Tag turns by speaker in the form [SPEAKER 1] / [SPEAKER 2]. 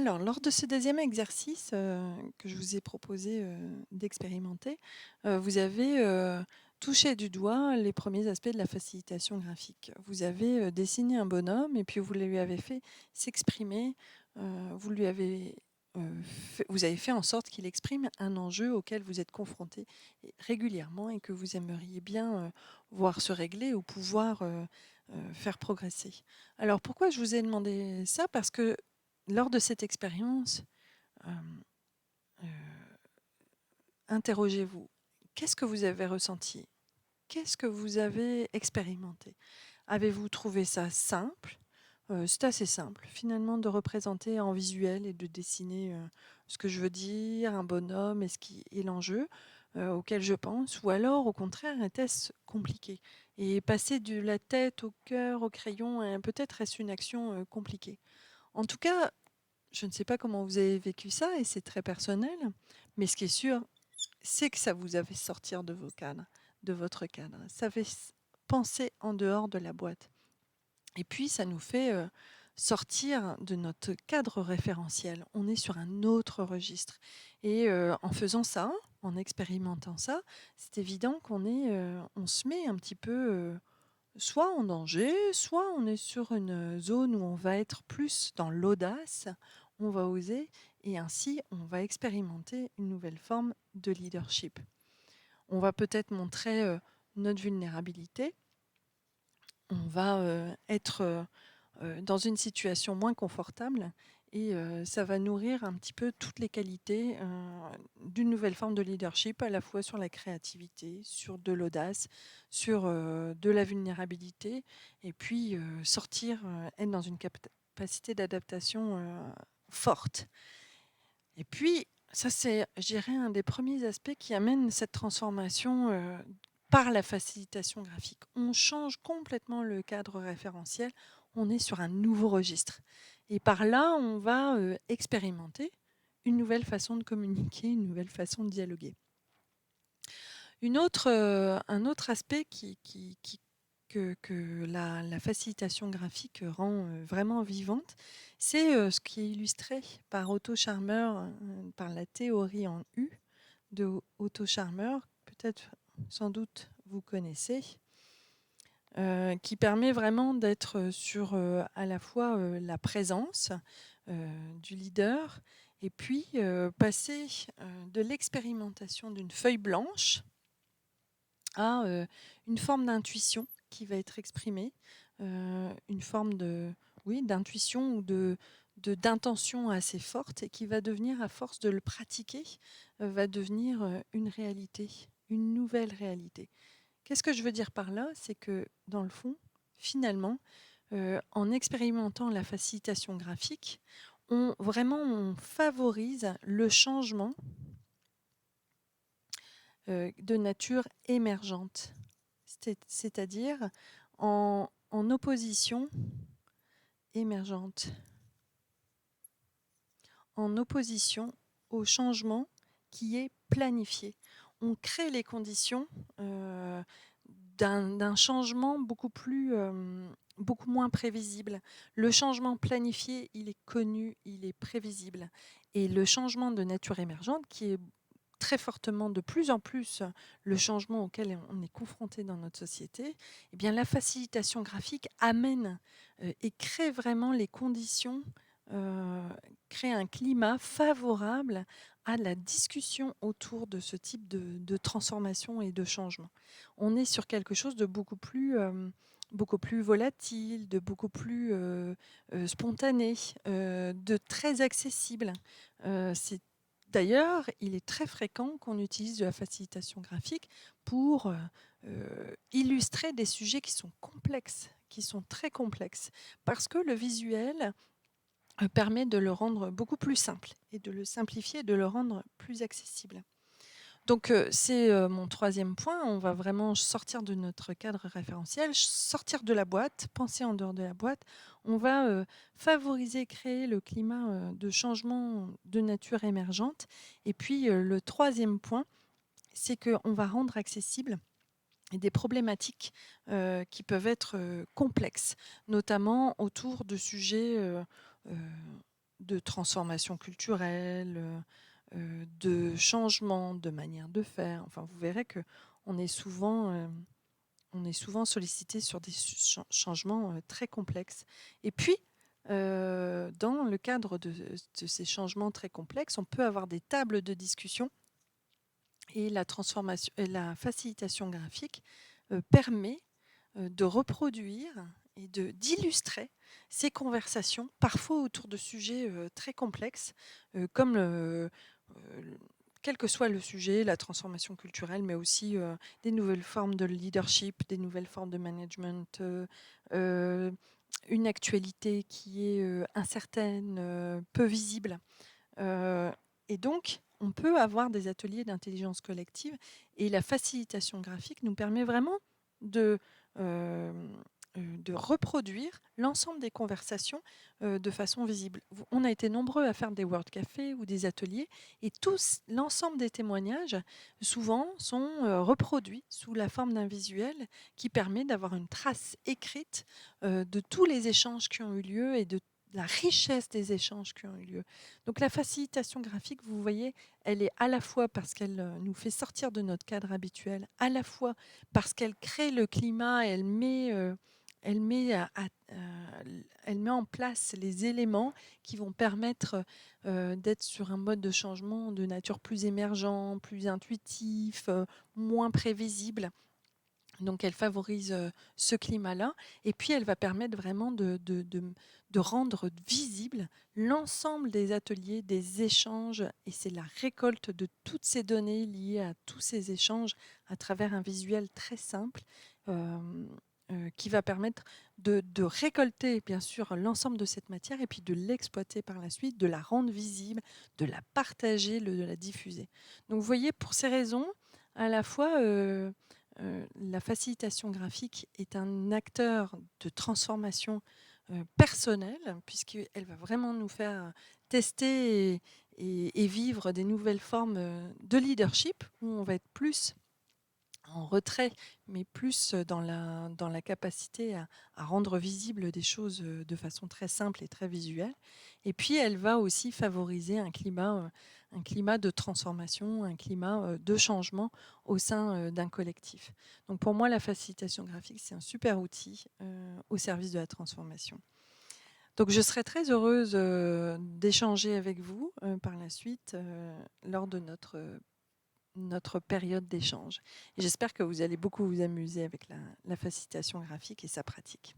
[SPEAKER 1] Alors, lors de ce deuxième exercice que je vous ai proposé d'expérimenter, vous avez touché du doigt les premiers aspects de la facilitation graphique. Vous avez dessiné un bonhomme et puis vous lui avez fait s'exprimer, vous lui avez, vous avez fait en sorte qu'il exprime un enjeu auquel vous êtes confronté régulièrement et que vous aimeriez bien voir se régler ou pouvoir faire progresser. Alors, pourquoi je vous ai demandé ça? Parce que lors de cette expérience, hem, heu, interrogez-vous. Qu'est-ce que vous avez ressenti? Qu'est-ce que vous avez expérimenté? Avez-vous trouvé ça simple? C'est assez simple finalement de représenter en visuel et de dessiner, ce que je veux dire, un bonhomme et ce qui est l'enjeu, auquel je pense, ou alors au contraire était-ce compliqué? Et passer de la tête au cœur, au crayon, peut-être est-ce une action, compliquée? En tout cas, je ne sais pas comment vous avez vécu ça et c'est très personnel, mais ce qui est sûr, c'est que ça vous a fait sortir de vos cadres, de votre cadre. Ça fait penser en dehors de la boîte. Et puis, ça nous fait sortir de notre cadre référentiel. On est sur un autre registre. Et en faisant ça, en expérimentant ça, c'est évident on se met un petit peu soit en danger, soit on est sur une zone où on va être plus dans l'audace, on va oser et ainsi on va expérimenter une nouvelle forme de leadership. On va peut-être montrer notre vulnérabilité, on va être dans une situation moins confortable et ça va nourrir un petit peu toutes les qualités d'une nouvelle forme de leadership, à la fois sur la créativité, sur de l'audace, sur de la vulnérabilité et puis sortir, être dans une capacité d'adaptation forte. Et puis, ça c'est, je dirais, un des premiers aspects qui amène cette transformation par la facilitation graphique. On change complètement le cadre référentiel, on est sur un nouveau registre. Et par là, on va expérimenter une nouvelle façon de communiquer, une nouvelle façon de dialoguer. Un autre aspect que la facilitation graphique rend vraiment vivante, c'est ce qui est illustré par Otto Scharmer, par la théorie en U de Otto Scharmer, peut-être sans doute vous connaissez, qui permet vraiment d'être sur à la fois la présence du leader et puis passer de l'expérimentation d'une feuille blanche à une forme d'intuition qui va être exprimée, une forme de, oui, d'intuition ou d'intention assez forte et qui va devenir, à force de le pratiquer, va devenir une réalité, une nouvelle réalité. Qu'est-ce que je veux dire par là? C'est que dans le fond, finalement, en expérimentant la facilitation graphique, on favorise le changement de nature émergente. C'est-à-dire en opposition émergente, en opposition au changement qui est planifié. On crée les conditions d'un changement beaucoup moins prévisible. Le changement planifié, il est connu, il est prévisible. Et le changement de nature émergente, qui est très fortement, de plus en plus, le changement auquel on est confronté dans notre société, eh bien, la facilitation graphique amène et crée vraiment les conditions, crée un climat favorable à la discussion autour de ce type de transformation et de changement. On est sur quelque chose de beaucoup plus volatile, de beaucoup plus spontané, de très accessible. C'est D'ailleurs, il est très fréquent qu'on utilise de la facilitation graphique pour illustrer des sujets qui sont complexes, qui sont très complexes, parce que le visuel permet de le rendre beaucoup plus simple et de le simplifier, de le rendre plus accessible. Donc c'est mon troisième point, on va vraiment sortir de notre cadre référentiel, sortir de la boîte, penser en dehors de la boîte. On va favoriser, créer le climat de changement de nature émergente. Et puis le troisième point, c'est qu'on va rendre accessible des problématiques qui peuvent être complexes, notamment autour de sujets de transformation culturelle, de changement de manière de faire. Enfin, vous verrez que on est souvent, sollicité sur des changements très complexes. Et puis, dans le cadre de ces changements très complexes, on peut avoir des tables de discussion et la transformation et la facilitation graphique permet de reproduire et d'illustrer ces conversations, parfois autour de sujets très complexes, comme quel que soit le sujet, la transformation culturelle, mais aussi des nouvelles formes de leadership, des nouvelles formes de management, une actualité qui est incertaine, peu visible. Et donc, on peut avoir des ateliers d'intelligence collective et la facilitation graphique nous permet vraiment de, euh, de reproduire l'ensemble des conversations de façon visible. On a été nombreux à faire des Word Café ou des ateliers et l'ensemble des témoignages, souvent, sont reproduits sous la forme d'un visuel qui permet d'avoir une trace écrite de tous les échanges qui ont eu lieu et de la richesse des échanges qui ont eu lieu. Donc la facilitation graphique, vous voyez, elle est à la fois parce qu'elle nous fait sortir de notre cadre habituel, à la fois parce qu'elle crée le climat, elle met, elle met en place les éléments qui vont permettre d'être sur un mode de changement de nature plus émergent, plus intuitif, moins prévisible. Donc elle favorise ce climat-là et puis elle va permettre vraiment de rendre visible l'ensemble des ateliers, des échanges et c'est la récolte de toutes ces données liées à tous ces échanges à travers un visuel très simple euh, qui va permettre de récolter bien sûr l'ensemble de cette matière et puis de l'exploiter par la suite, de la rendre visible, de la partager, de la diffuser. Donc vous voyez, pour ces raisons, à la fois la facilitation graphique est un acteur de transformation personnelle, puisqu'elle va vraiment nous faire tester et vivre des nouvelles formes de leadership, où on va être plus en retrait, mais plus dans la capacité à rendre visible des choses de façon très simple et très visuelle. Et puis, elle va aussi favoriser un climat de transformation, un climat de changement au sein d'un collectif. Donc, pour moi, la facilitation graphique, c'est un super outil au service de la transformation. Donc, je serais très heureuse d'échanger avec vous par la suite lors de notre période d'échange. Et j'espère que vous allez beaucoup vous amuser avec la facilitation graphique et sa pratique.